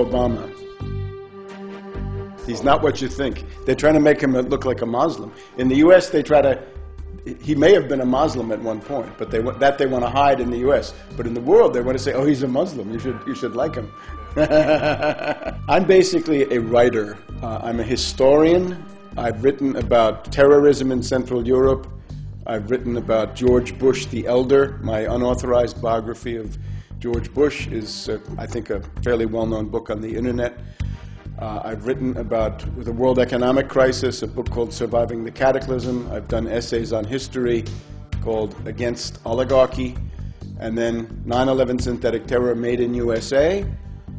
Obama. He's not what you think. They're trying to make him look like a Muslim. In the U.S., he may have been a Muslim at one point, but they want to hide in the U.S. But in the world, they want to say, oh, he's a Muslim. You should like him. I'm basically a writer. I'm a historian. I've written about terrorism in Central Europe. I've written about George Bush the Elder. My unauthorized biography of George Bush is, I think, a fairly well-known book on the internet. I've written about the world economic crisis, a book called Surviving the Cataclysm. I've done essays on history called Against Oligarchy, and then 9/11 Synthetic Terror Made in USA.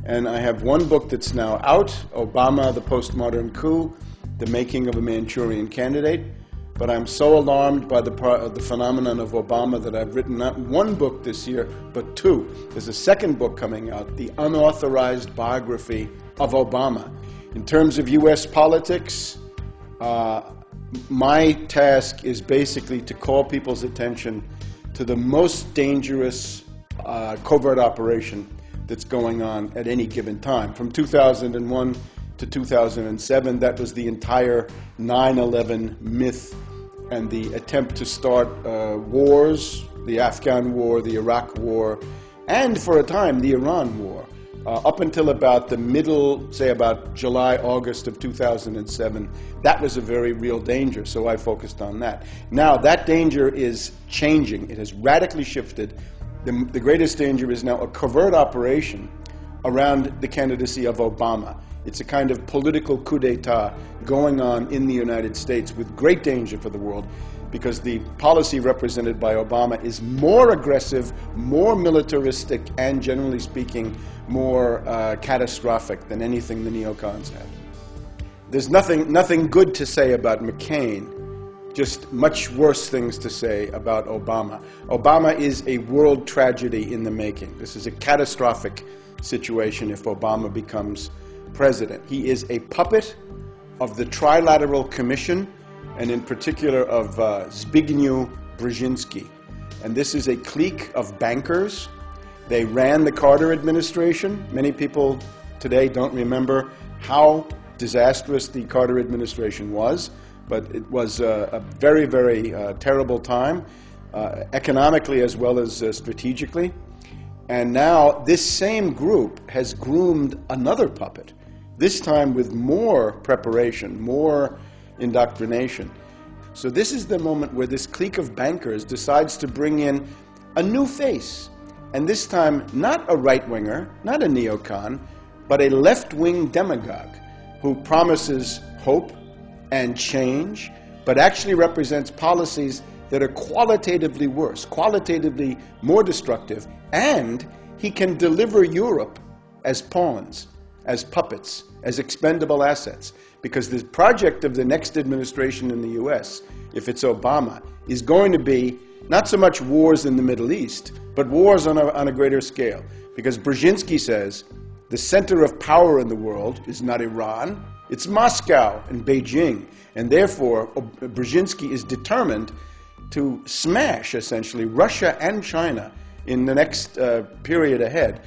And I have one book that's now out, Obama, the Postmodern Coup, The Making of a Manchurian Candidate. But I'm so alarmed by the phenomenon of Obama that I've written not one book this year, but two. There's a second book coming out, The Unauthorized Biography of Obama. In terms of U.S. politics, my task is basically to call people's attention to the most dangerous covert operation that's going on at any given time. From 2001 to 2007, that was the entire 9/11 myth and the attempt to start wars, the Afghan war, the Iraq war, and for a time, the Iran war. Up until about the middle, say about July, August of 2007, that was a very real danger, so I focused on that. Now, that danger is changing. It has radically shifted. The greatest danger is now a covert operation around the candidacy of Obama. It's a kind of political coup d'etat going on in the United States with great danger for the world, because the policy represented by Obama is more aggressive, more militaristic, and generally speaking, more catastrophic than anything the neocons have. There's nothing good to say about McCain, just much worse things to say about Obama. Obama is a world tragedy in the making. This is a catastrophic situation if Obama becomes president. He is a puppet of the Trilateral Commission, and in particular of Zbigniew Brzezinski. And this is a clique of bankers. They ran the Carter administration. Many people today don't remember how disastrous the Carter administration was, but it was a very, very terrible time, economically as well as strategically. And now this same group has groomed another puppet, this time with more preparation, more indoctrination. So this is the moment where this clique of bankers decides to bring in a new face. And this time, not a right-winger, not a neocon, but a left-wing demagogue who promises hope and change, but actually represents policies that are qualitatively worse, qualitatively more destructive, and he can deliver Europe as pawns, as puppets, as expendable assets. Because the project of the next administration in the U.S., if it's Obama, is going to be not so much wars in the Middle East, but wars on a greater scale. Because Brzezinski says the center of power in the world is not Iran, it's Moscow and Beijing. And therefore, Brzezinski is determined to smash, essentially, Russia and China in the next period ahead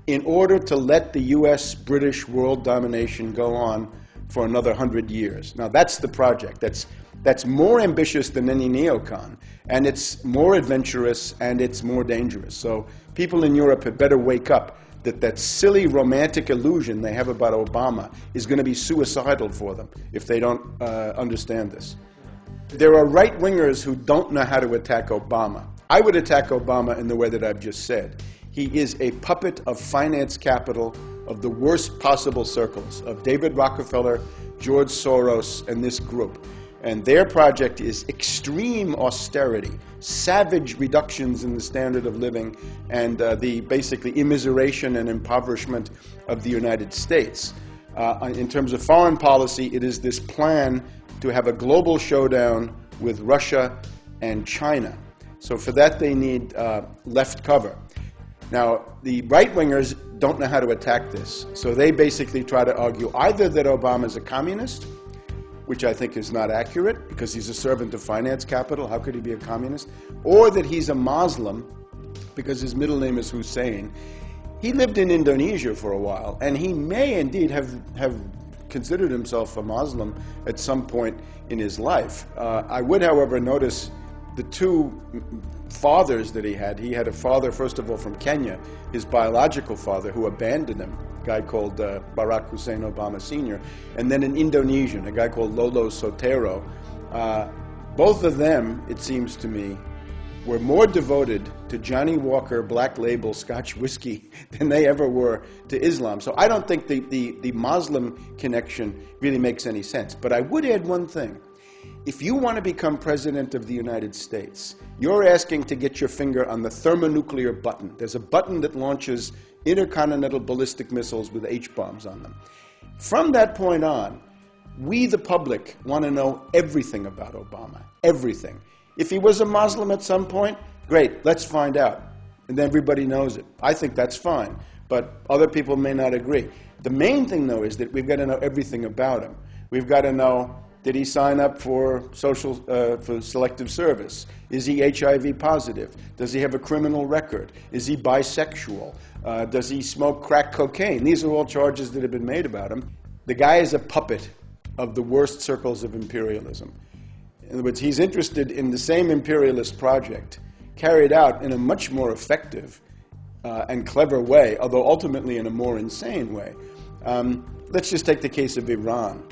in order to let the U.S.-British world domination go on for another 100 years. Now, that's the project. That's more ambitious than any neocon, and it's more adventurous, and it's more dangerous. So people in Europe had better wake up that silly romantic illusion they have about Obama is going to be suicidal for them if they don't understand this. There are right-wingers who don't know how to attack Obama. I would attack Obama in the way that I've just said. He is a puppet of finance capital of the worst possible circles, of David Rockefeller, George Soros, and this group. And their project is extreme austerity, savage reductions in the standard of living, and the basically immiseration and impoverishment of the United States. In terms of foreign policy, it is this plan to have a global showdown with Russia and China. So for that, they need left cover. Now, the right-wingers don't know how to attack this, so they basically try to argue either that Obama is a communist, which I think is not accurate, because he's a servant of finance capital. How could he be a communist? Or that he's a Muslim, because his middle name is Hussein. He lived in Indonesia for a while, and he may indeed have considered himself a Muslim at some point in his life. I would, however, notice the two fathers that he had. He had a father, first of all, from Kenya, his biological father, who abandoned him, a guy called Barack Hussein Obama Sr., and then an Indonesian, a guy called Lolo Sotero. Both of them, it seems to me, were more devoted to Johnny Walker Black Label Scotch whiskey than they ever were to Islam. So I don't think the Muslim connection really makes any sense. But I would add one thing. If you want to become president of the United States, you're asking to get your finger on the thermonuclear button. There's a button that launches intercontinental ballistic missiles with H-bombs on them. From that point on, we, the public, want to know everything about Obama. Everything. If he was a Muslim at some point, great, let's find out. And then everybody knows it. I think that's fine. But other people may not agree. The main thing, though, is that we've got to know everything about him. We've got to know, did he sign up for for selective service? Is he HIV positive? Does he have a criminal record? Is he bisexual? Does he smoke crack cocaine? These are all charges that have been made about him. The guy is a puppet of the worst circles of imperialism. In other words, he's interested in the same imperialist project carried out in a much more effective and clever way, although ultimately in a more insane way. Let's just take the case of Iran.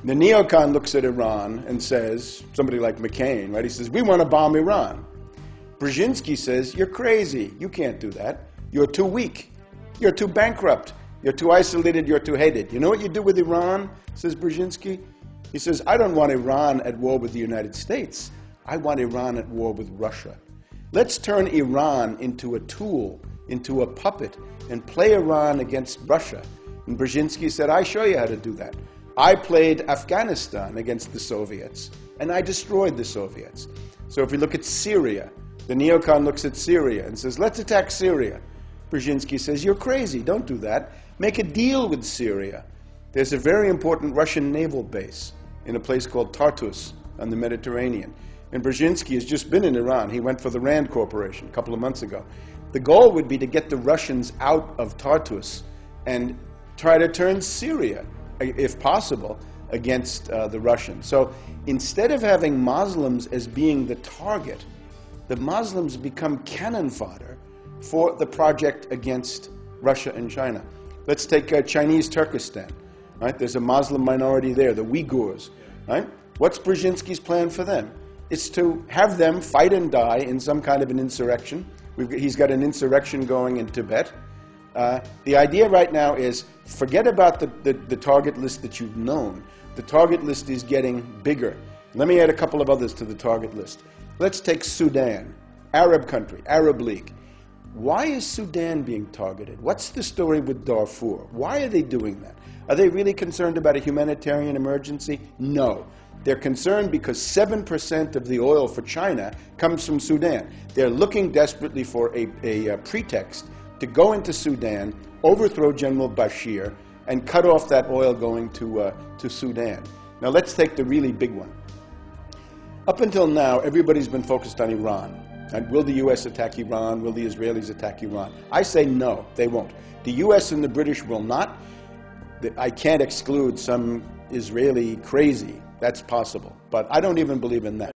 The neocon looks at Iran and says, somebody like McCain, right? He says, we want to bomb Iran. Brzezinski says, you're crazy. You can't do that. You're too weak. You're too bankrupt. You're too isolated. You're too hated. You know what you do with Iran, says Brzezinski? He says, I don't want Iran at war with the United States. I want Iran at war with Russia. Let's turn Iran into a tool, into a puppet, and play Iran against Russia. And Brzezinski said, I show you how to do that. I played Afghanistan against the Soviets, and I destroyed the Soviets. So if we look at Syria, the neocon looks at Syria and says, let's attack Syria. Brzezinski says, you're crazy, don't do that. Make a deal with Syria. There's a very important Russian naval base in a place called Tartus on the Mediterranean. And Brzezinski has just been in Iran. He went for the Rand Corporation a couple of months ago. The goal would be to get the Russians out of Tartus and try to turn Syria, if possible, against the Russians. So instead of having Muslims as being the target, the Muslims become cannon fodder for the project against Russia and China. Let's take Chinese Turkestan. Right? There's a Muslim minority there, the Uyghurs. Right? What's Brzezinski's plan for them? It's to have them fight and die in some kind of an insurrection. He's got an insurrection going in Tibet. The idea right now is forget about the target list that you've known. The target list is getting bigger. Let me add a couple of others to the target list. Let's take Sudan, Arab country, Arab League. Why is Sudan being targeted? What's the story with Darfur? Why are they doing that? Are they really concerned about a humanitarian emergency? No. They're concerned because 7% of the oil for China comes from Sudan. They're looking desperately for a pretext to go into Sudan, overthrow General Bashir, and cut off that oil going to Sudan. Now let's take the really big one. Up until now, everybody's been focused on Iran. And will the U.S. attack Iran? Will the Israelis attack Iran? I say no, they won't. The U.S. and the British will not. I can't exclude some Israeli crazy. That's possible. But I don't even believe in that.